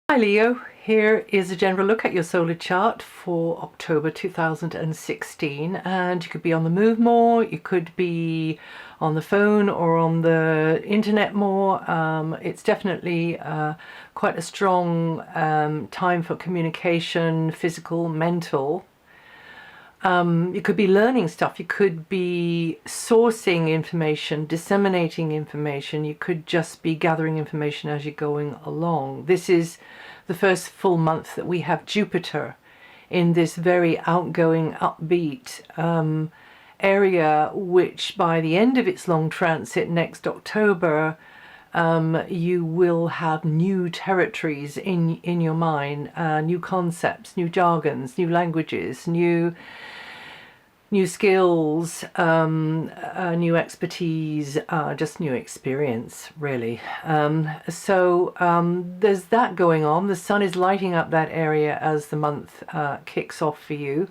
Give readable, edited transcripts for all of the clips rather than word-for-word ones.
Hi Leo, here is a general look at your solar chart for October 2016, and you could be on the move more, you could be on the phone or on the internet more. It's definitely quite a strong time for communication, physical, mental. You could be learning stuff, you could be sourcing information, disseminating information, you could just be gathering information as you're going along. This is the first full month that we have Jupiter in this very outgoing, upbeat area, which by the end of its long transit next October, you will have new territories in your mind, new concepts, new jargons, new languages, new skills, new expertise, just new experience, really. So there's that going on. The sun is lighting up that area as the month kicks off for you.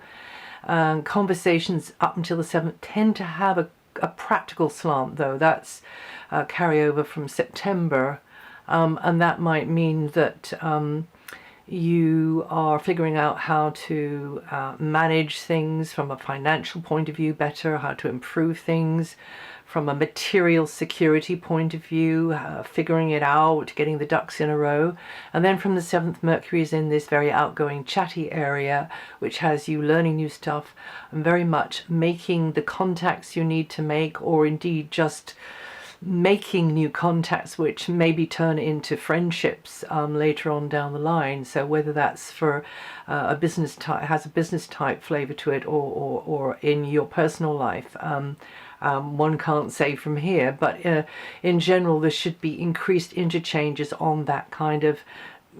Conversations up until the 7th tend to have a practical slant, though. That's carryover from September, and that might mean that you are figuring out how to manage things from a financial point of view better, how to improve things from a material security point of view, figuring it out, getting the ducks in a row. And then from the 7th, Mercury is in this very outgoing, chatty area, which has you learning new stuff and very much making the contacts you need to make, or indeed just making new contacts which maybe turn into friendships later on down the line. So whether that's for a business type, has a business type flavor to it, or in your personal life, one can't say from here, but in general there should be increased interchanges on that kind of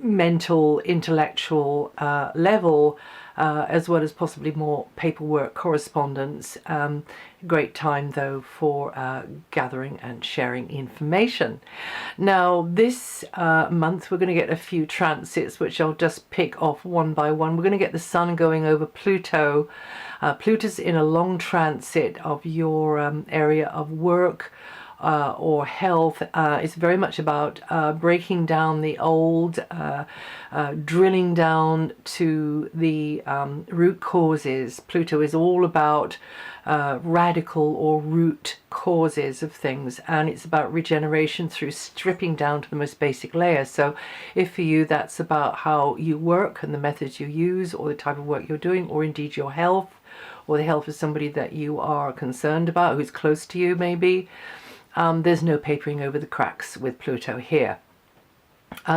mental, intellectual level, as well as possibly more paperwork, correspondence. Great time though for gathering and sharing information. Now this month we're going to get a few transits which I'll just pick off one by one. We're going to get the sun going over Pluto. Pluto's in a long transit of your area of work or health. It's very much about breaking down the old, drilling down to the root causes. Pluto is all about radical or root causes of things, and it's about regeneration through stripping down to the most basic layer. So if for you that's about how you work and the methods you use, or the type of work you're doing, or indeed your health, or the health of somebody that you are concerned about, who's close to you maybe, there's no papering over the cracks with Pluto here.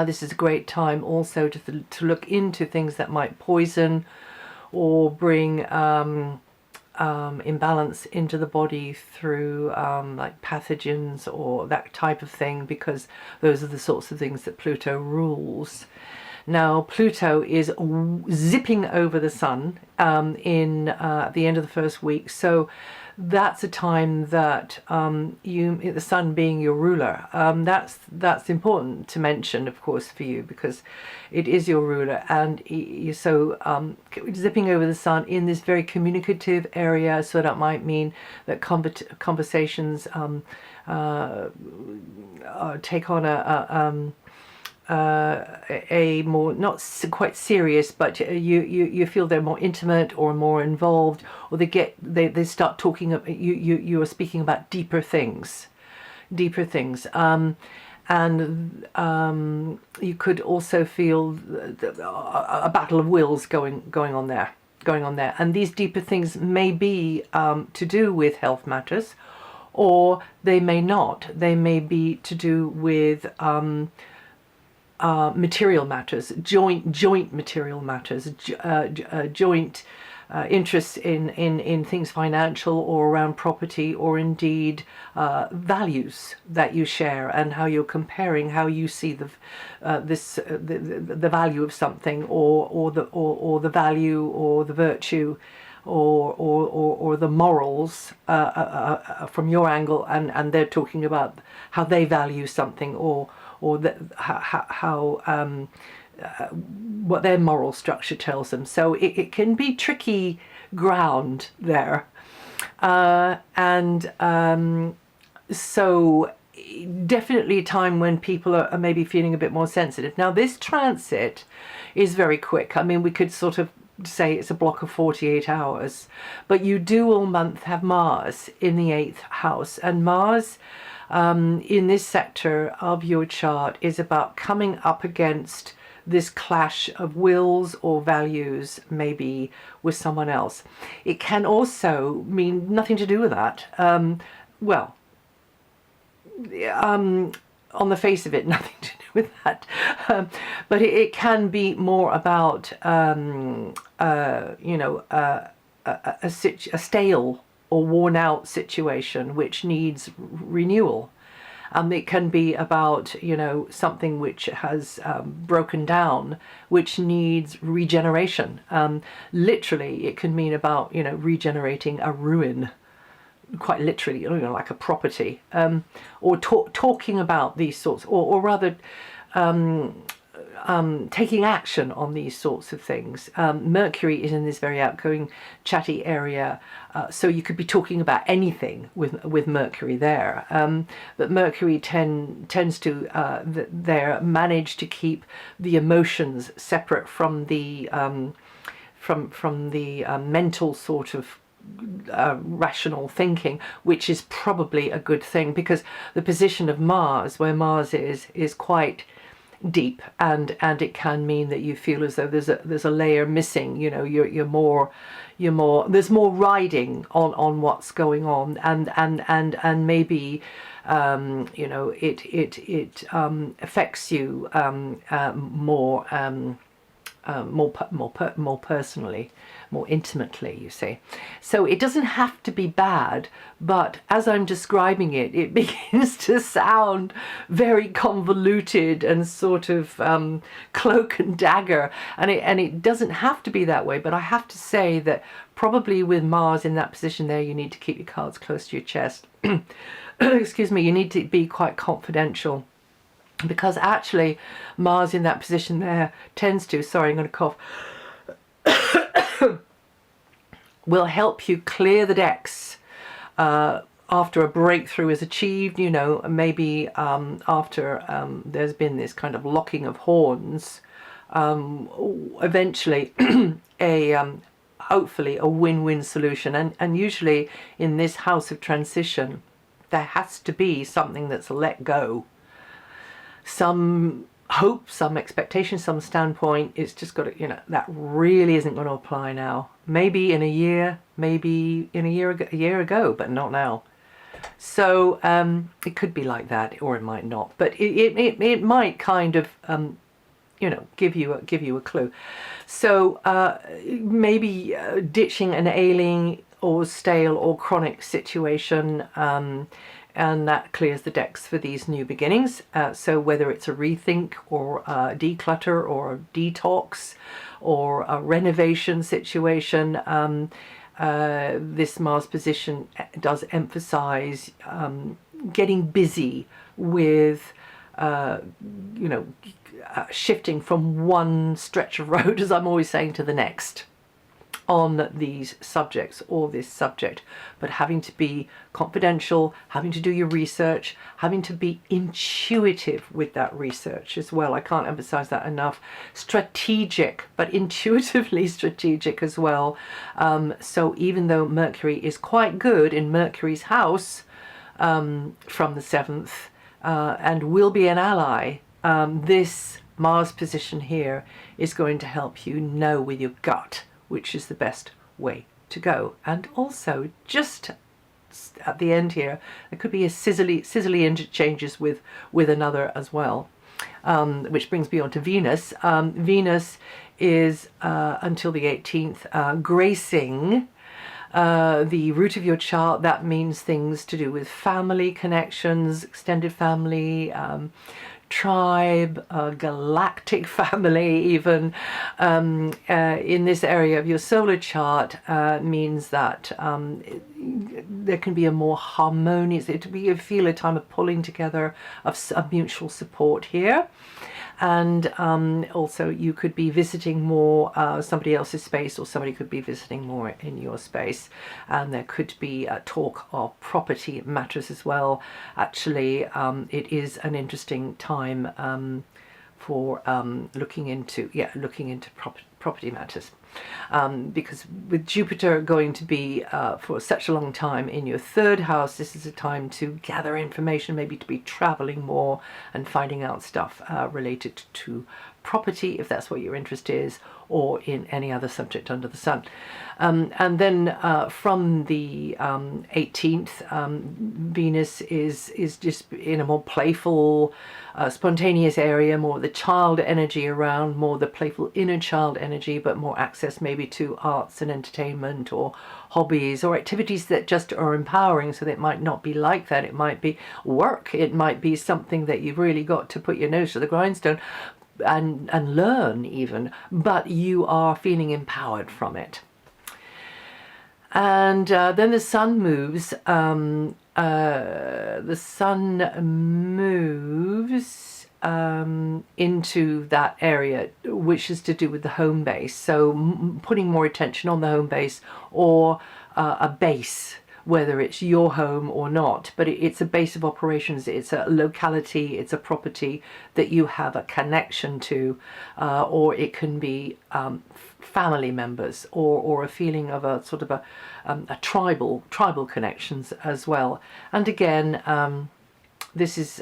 This is a great time also to look into things that might poison or bring imbalance into the body through like pathogens or that type of thing, because those are the sorts of things that Pluto rules. Now Pluto is zipping over the sun in the end of the first week, so that's a time that the sun being your ruler, that's important to mention, of course, for you, because it is your ruler, and so zipping over the sun in this very communicative area. So that might mean that conversations take on a more, not quite serious, but you feel they're more intimate or more involved, or they start talking. You are speaking about deeper things, and you could also feel a battle of wills going on there, and these deeper things may be to do with health matters, or they may not. They may be to do with material matters, joint material matters, joint interests in things financial or around property, or indeed values that you share, and how you're comparing how you see the value of something, or the value or the virtue or the morals from your angle, and they're talking about how they value something, or how what their moral structure tells them. So it can be tricky ground there, and so definitely a time when people are maybe feeling a bit more sensitive. Now, this transit is very quick. I mean, we could sort of say it's a block of 48 hours, but you do all month have Mars in the 8th house, and Mars in this sector of your chart is about coming up against this clash of wills or values, maybe with someone else. It can also mean nothing to do with that. Well, on the face of it, nothing to do with that. But it can be more about, you know, a stale or worn out situation which needs renewal. It can be about, you know, something which has broken down, which needs regeneration. Literally, it can mean about, you know, regenerating a ruin, quite literally, you know, like a property, or talking about these sorts, or rather taking action on these sorts of things. Mercury is in this very outgoing, chatty area, so you could be talking about anything with Mercury there. But Mercury tends to there manage to keep the emotions separate from the mental sort of rational thinking, which is probably a good thing, because the position of Mars, where Mars is quite deep, and it can mean that you feel as though there's a layer missing. You know, you're more there's more riding on what's going on, and maybe you know, it affects you more personally, more intimately, you see. So it doesn't have to be bad, but as I'm describing it, it begins to sound very convoluted and sort of cloak and dagger, and it doesn't have to be that way. But I have to say that probably with Mars in that position there, you need to keep your cards close to your chest. Excuse me, you need to be quite confidential, because actually Mars in that position there tends to, sorry, I'm going to cough, will help you clear the decks after a breakthrough is achieved. You know, maybe after there's been this kind of locking of horns, eventually hopefully a win-win solution. And usually in this house of transition, there has to be something that's let go. Some hope, some expectation, some standpoint. It's just got to, you know, that really isn't going to apply now. Maybe in a year, maybe in a year ago, but not now. So it could be like that, or it might not. But it might kind of you know, give you a clue. So maybe ditching an ailing or stale or chronic situation. And that clears the decks for these new beginnings. So whether it's a rethink or a declutter or a detox or a renovation situation, this Mars position does emphasize getting busy with, you know, shifting from one stretch of road, as I'm always saying, to the next on these subjects or this subject, but having to be confidential, having to do your research, having to be intuitive with that research as well. I can't emphasize that enough. Strategic, but intuitively strategic as well. So even though Mercury is quite good in Mercury's house from the 7th and will be an ally, this Mars position here is going to help you know with your gut which is the best way to go. And also, just at the end here, there could be a sizzly interchanges with another as well, which brings me on to Venus. Venus is until the 18th gracing the root of your chart. That means things to do with family connections, extended family, tribe, galactic family even, in this area of your solar chart, means that there can be a more harmonious, you feel a time of pulling together, of mutual support here. And also you could be visiting more somebody else's space, or somebody could be visiting more in your space, and there could be talk of property matters as well. Actually, it is an interesting time for looking into property matters, because with Jupiter going to be for such a long time in your third house, this is a time to gather information, maybe to be traveling more and finding out stuff related to property, if that's what your interest is, or in any other subject under the sun. And then from the 18th, Venus is just in a more playful, spontaneous area, more the child energy around, more the playful inner child energy, but more access maybe to arts and entertainment, or hobbies, or activities that just are empowering. So that it might not be like that. It might be work. It might be something that you've really got to put your nose to the grindstone and learn even, but you are feeling empowered from it. And then the sun moves. The sun moves into that area, which is to do with the home base. So putting more attention on the home base, or a base, whether it's your home or not, but it's a base of operations. It's a locality, it's a property that you have a connection to, or it can be family members, or a feeling of a sort of a tribal connections as well. And again, this is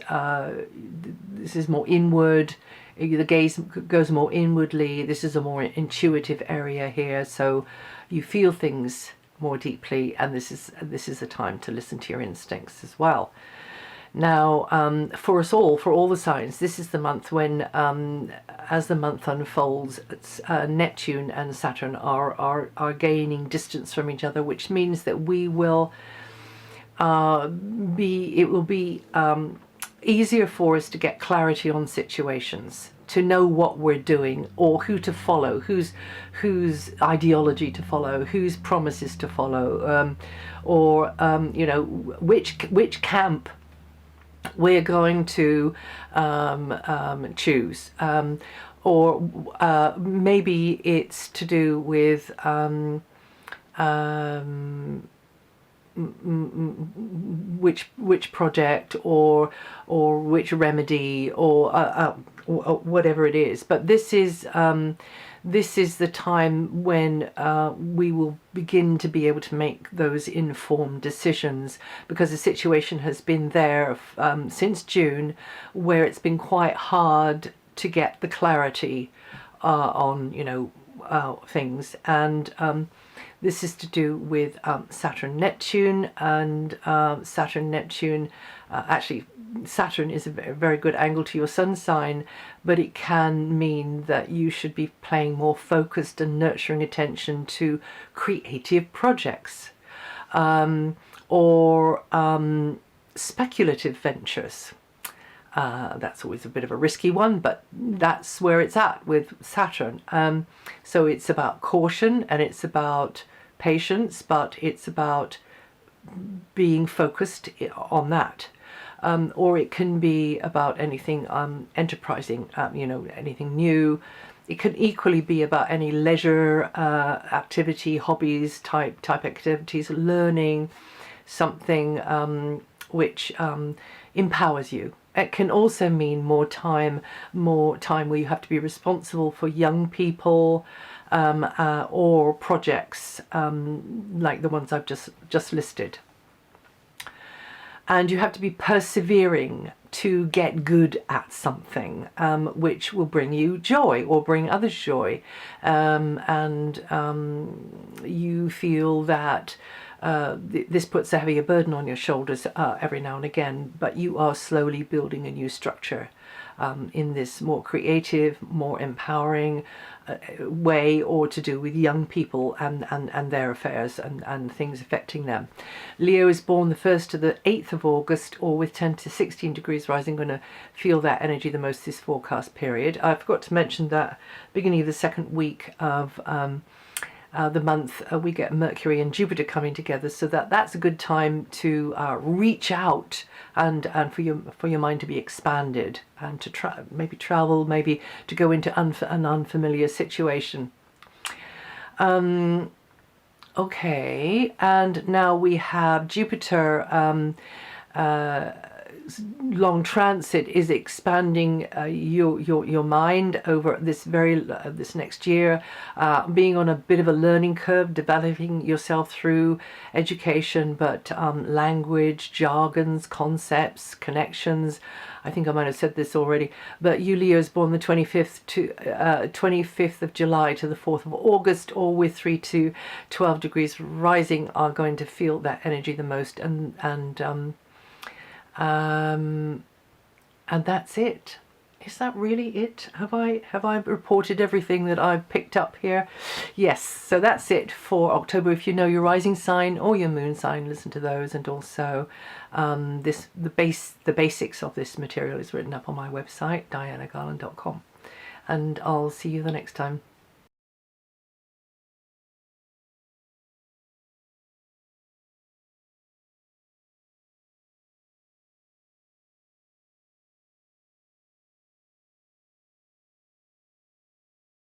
more inward. The gaze goes more inwardly. This is a more intuitive area here, so you feel things more deeply, and this is a time to listen to your instincts as well. Now, for us all, for all the signs, this is the month when, as the month unfolds, Neptune and Saturn are gaining distance from each other, which means that we will it will be easier for us to get clarity on situations, to know what we're doing, or who to follow, whose ideology to follow, whose promises to follow, or which camp we're going to choose, or maybe it's to do with which project, or which remedy, or whatever it is. But this is the time when we will begin to be able to make those informed decisions, because the situation has been there since June, where it's been quite hard to get the clarity on things. And this is to do with Saturn-Neptune, and Saturn-Neptune, actually Saturn is a very good angle to your sun sign, but it can mean that you should be paying more focused and nurturing attention to creative projects, or speculative ventures. That's always a bit of a risky one, but that's where it's at with Saturn. So it's about caution, and it's about patience, but it's about being focused on that. Or it can be about anything enterprising, anything new. It could equally be about any leisure activity, hobbies type activities, learning something which empowers you. It can also mean more time where you have to be responsible for young people, or projects like the ones I've just listed. And you have to be persevering to get good at something, which will bring you joy, or bring others joy, and you feel that this puts a heavier burden on your shoulders every now and again, but you are slowly building a new structure in this more creative, more empowering way, or to do with young people and their affairs and things affecting them. Leo is born the 1st to the 8th of August, or with 10 to 16 degrees rising, going to feel that energy the most this forecast period. I forgot to mention that beginning of the second week of the month, we get Mercury and Jupiter coming together, so that's a good time to reach out and for your mind to be expanded, and to maybe travel, maybe to go into an unfamiliar situation. Okay, and now we have Jupiter. Long transit is expanding your mind over this next year, being on a bit of a learning curve, developing yourself through education, but language, jargons, concepts, connections. I think I might have said this already, but you Leos born the 25th of July to the 4th of August, or with 3 to 12 degrees rising, are going to feel that energy the most, and that's it. Is that really it? Have I reported everything that I've picked up here? Yes, so that's it for October. If you know your rising sign or your moon sign, listen to those, and also the basics of this material is written up on my website, DianaGarland.com. And I'll see you the next time.